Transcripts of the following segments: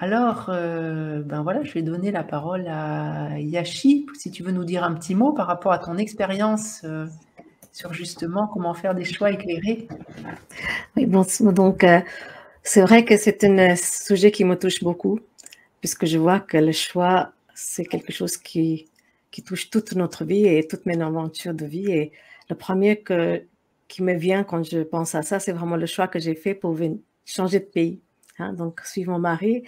Alors, ben voilà, je vais donner la parole à Yashi, si tu veux nous dire un petit mot par rapport à ton expérience sur justement comment faire des choix éclairés. Oui, bon, donc c'est vrai que c'est un sujet qui me touche beaucoup, puisque je vois que le choix, c'est quelque chose qui touche toute notre vie et toutes mes aventures de vie. Et le premier qui me vient quand je pense à ça, c'est vraiment le choix que j'ai fait pour changer de pays. Hein. Donc, suivre mon mari,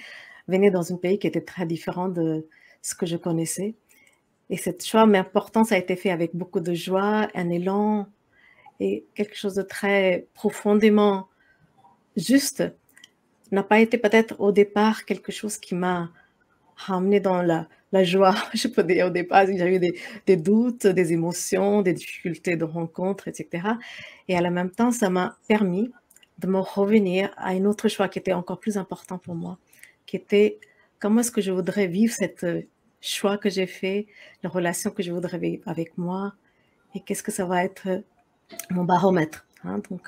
venir dans un pays qui était très différent de ce que je connaissais. Et ce choix important, ça a été fait avec beaucoup de joie, un élan et quelque chose de très profondément juste. N'a pas été peut-être au départ quelque chose qui m'a ramené dans la joie. Je peux dire au départ, j'ai eu des doutes, des émotions, des difficultés de rencontre, etc. Et à la même temps, ça m'a permis de me revenir à un autre choix qui était encore plus important pour moi, qui était comment est-ce que je voudrais vivre cette choix que j'ai fait, la relation que je voudrais vivre avec moi, et qu'est-ce que ça va être mon baromètre. Hein. Donc,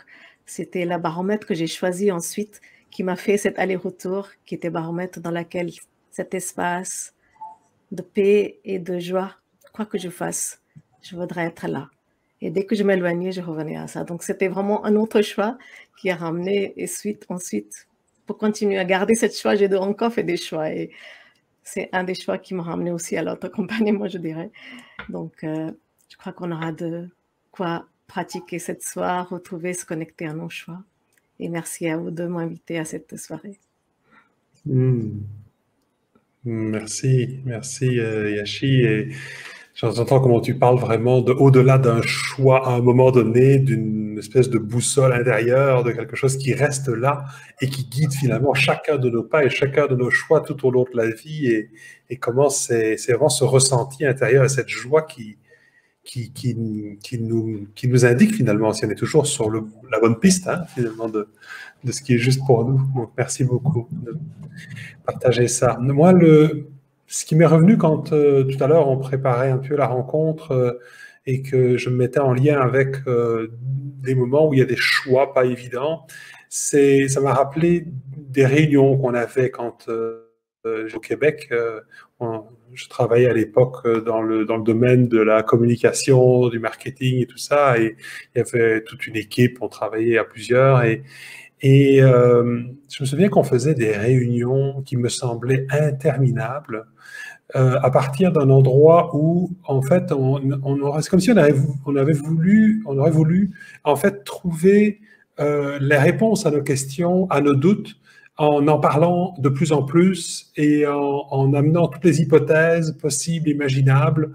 c'était le baromètre que j'ai choisi ensuite qui m'a fait cet aller-retour, qui était baromètre dans lequel cet espace de paix et de joie, quoi que je fasse, je voudrais être là. Et dès que je m'éloignais, je revenais à ça. Donc, c'était vraiment un autre choix qui a ramené, et ensuite, pour continuer à garder cette choix, j'ai encore fait des choix. Et c'est un des choix qui m'a ramené aussi à l'autre compagnie, je dirais. Donc, je crois qu'on aura de quoi pratiquer cette soirée, retrouver, se connecter à nos choix. Et merci à vous de m'inviter à cette soirée. Merci, merci Yashi. Et j'entends comment tu parles vraiment de au-delà d'un choix à un moment donné, d'une espèce de boussole intérieure, de quelque chose qui reste là et qui guide finalement chacun de nos pas et chacun de nos choix tout au long de la vie. Et comment c'est vraiment ce ressenti intérieur et cette joie qui nous indique finalement si on est toujours sur la bonne piste, hein, finalement, de ce qui est juste pour nous. Donc, merci beaucoup de partager ça. Moi, ce qui m'est revenu quand tout à l'heure on préparait un peu la rencontre et que je me mettais en lien avec des moments où il y a des choix pas évidents, ça m'a rappelé des réunions qu'on avait quand au Québec. Je travaillais à l'époque dans le domaine de la communication, du marketing et tout ça, et il y avait toute une équipe, on travaillait à plusieurs, et je me souviens qu'on faisait des réunions qui me semblaient interminables à partir d'un endroit où, en fait, c'est comme si on aurait voulu, en fait, trouver les réponses à nos questions, à nos doutes, en parlant de plus en plus et en amenant toutes les hypothèses possibles, imaginables,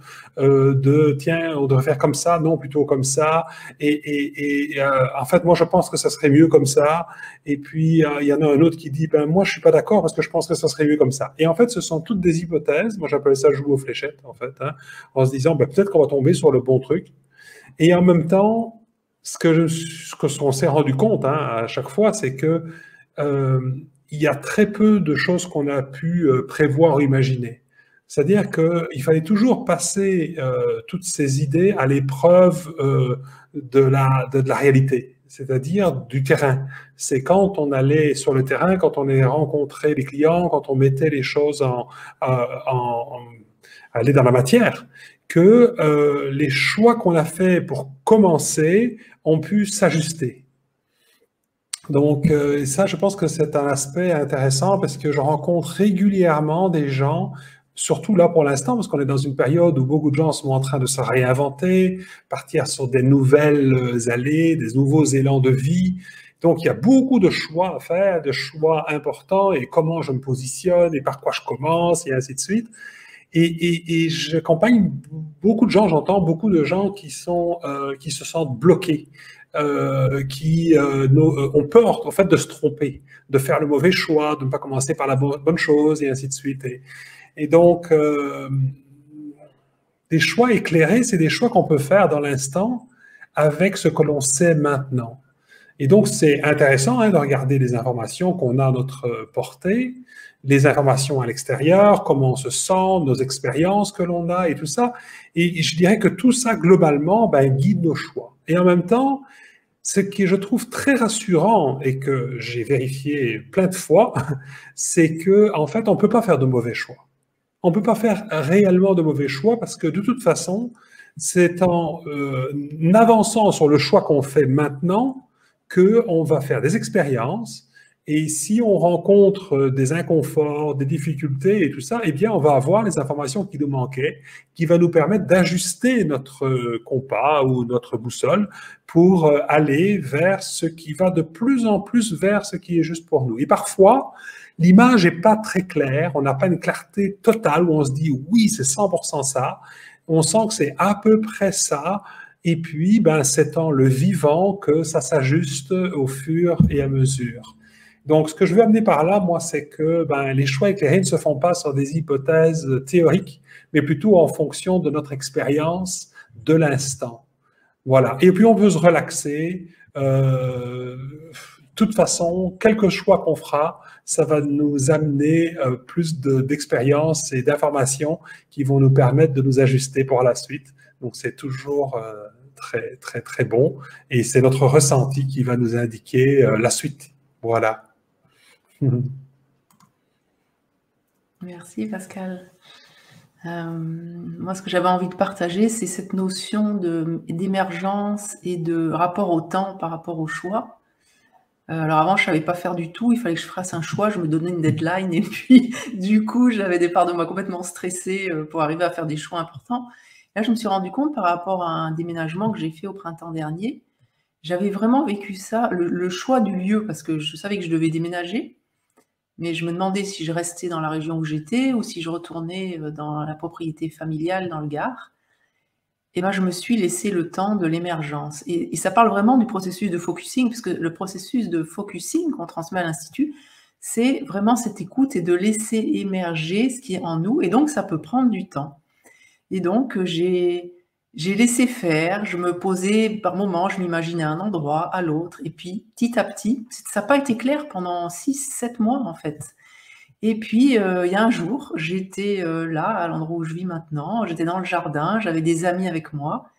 tiens, on devrait faire comme ça, non, plutôt comme ça, en fait, moi, je pense que ça serait mieux comme ça, et puis il y en a un autre qui dit, ben moi, je suis pas d'accord parce que je pense que ça serait mieux comme ça. Et en fait, ce sont toutes des hypothèses, moi j'appelle ça jouer aux fléchettes, en fait, hein, en se disant, ben, peut-être qu'on va tomber sur le bon truc, et en même temps, ce qu'on s'est rendu compte à chaque fois, c'est que il y a très peu de choses qu'on a pu prévoir ou imaginer. C'est-à-dire qu'il fallait toujours passer toutes ces idées à l'épreuve de la réalité, c'est-à-dire du terrain. C'est quand on allait sur le terrain, quand on allait rencontrer les clients, quand on mettait les choses aller dans la matière, que les choix qu'on a faits pour commencer ont pu s'ajuster. Donc, ça, je pense que c'est un aspect intéressant parce que je rencontre régulièrement des gens, surtout là pour l'instant, parce qu'on est dans une période où beaucoup de gens sont en train de se réinventer, partir sur des nouvelles allées, des nouveaux élans de vie. Donc, il y a beaucoup de choix à faire, de choix importants, et comment je me positionne, et par quoi je commence, et ainsi de suite. Et j'accompagne beaucoup de gens, j'entends beaucoup de gens qui se sentent bloqués. Qui ont peur en fait de se tromper, de faire le mauvais choix, de ne pas commencer par la bonne chose et ainsi de suite. Et donc, des choix éclairés, c'est des choix qu'on peut faire dans l'instant avec ce que l'on sait maintenant. Et donc, c'est intéressant de regarder les informations qu'on a à notre portée, les informations à l'extérieur, comment on se sent, nos expériences que l'on a et tout ça. Et je dirais que tout ça, globalement, guide nos choix. Et en même temps, ce qui je trouve très rassurant et que j'ai vérifié plein de fois, c'est que en fait, on ne peut pas faire de mauvais choix. On ne peut pas faire réellement de mauvais choix parce que de toute façon, c'est en avançant sur le choix qu'on fait maintenant qu'on va faire des expériences. Et si on rencontre des inconforts, des difficultés et tout ça, eh bien, on va avoir les informations qui nous manquaient, qui va nous permettre d'ajuster notre compas ou notre boussole pour aller vers ce qui va de plus en plus vers ce qui est juste pour nous. Et parfois, l'image n'est pas très claire, on n'a pas une clarté totale où on se dit oui, c'est 100% ça. On sent que c'est à peu près ça. Et puis, ben, c'est en le vivant que ça s'ajuste au fur et à mesure. Donc, ce que je veux amener par là, moi, c'est que ben, les choix éclairés ne se font pas sur des hypothèses théoriques, mais plutôt en fonction de notre expérience de l'instant. Voilà. Et puis, on peut se relaxer. De toute façon, quelque choix qu'on fera, ça va nous amener plus d'expérience et d'informations qui vont nous permettre de nous ajuster pour la suite. Donc, c'est toujours très, très, très bon. Et c'est notre ressenti qui va nous indiquer la suite. Voilà. Merci Pascal. Moi, ce que j'avais envie de partager, c'est cette notion d'émergence et de rapport au temps par rapport au choix. Alors avant, je ne savais pas faire du tout, il fallait que je fasse un choix, je me donnais une deadline et puis du coup, j'avais des parts de moi complètement stressées pour arriver à faire des choix importants. Là, je me suis rendu compte par rapport à un déménagement que j'ai fait au printemps dernier, j'avais vraiment vécu ça, le choix du lieu, parce que je savais que je devais déménager, mais je me demandais si je restais dans la région où j'étais ou si je retournais dans la propriété familiale dans le Gard. Et ben, je me suis laissé le temps de l'émergence. Et ça parle vraiment du processus de focusing, puisque le processus de focusing qu'on transmet à l'Institut, c'est vraiment cette écoute et de laisser émerger ce qui est en nous. Et donc, ça peut prendre du temps. Et donc, j'ai laissé faire, je me posais par moments, je m'imaginais à un endroit, à l'autre, et puis petit à petit, ça n'a pas été clair pendant 6-7 mois en fait. Et puis, il y a un jour, j'étais là, à l'endroit où je vis maintenant, j'étais dans le jardin, j'avais des amis avec moi.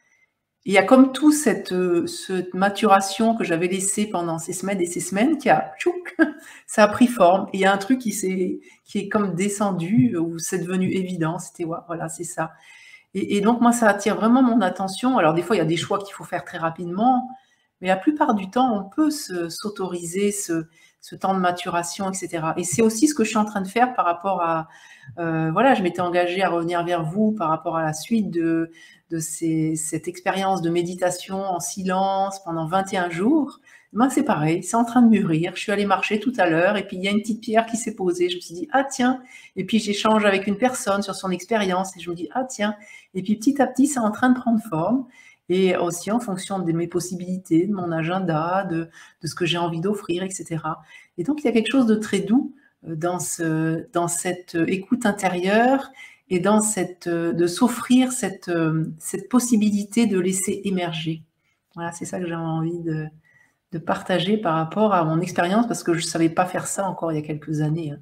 Et il y a comme tout cette maturation que j'avais laissée pendant ces semaines et ces semaines qui a, tchouk, ça a pris forme. Et il y a un truc qui est comme descendu, où c'est devenu évident, c'était voilà, c'est ça. Et donc, moi, ça attire vraiment mon attention. Alors, des fois, il y a des choix qu'il faut faire très rapidement, mais la plupart du temps, on peut s'autoriser ce temps de maturation, etc. Et c'est aussi ce que je suis en train de faire par rapport à... voilà, je m'étais engagée à revenir vers vous par rapport à la suite de cette expérience de méditation en silence pendant 21 jours. Moi, c'est pareil, c'est en train de mûrir. Je suis allée marcher tout à l'heure et puis il y a une petite pierre qui s'est posée. Je me suis dit, ah tiens, et puis j'échange avec une personne sur son expérience et je me dis, ah tiens, et puis petit à petit, c'est en train de prendre forme. Et aussi en fonction de mes possibilités, de mon agenda, de ce que j'ai envie d'offrir, etc. Et donc, il y a quelque chose de très doux dans cette écoute intérieure et dans de s'offrir cette possibilité de laisser émerger. Voilà, c'est ça que j'avais envie de partager par rapport à mon expérience, parce que je ne savais pas faire ça encore il y a quelques années.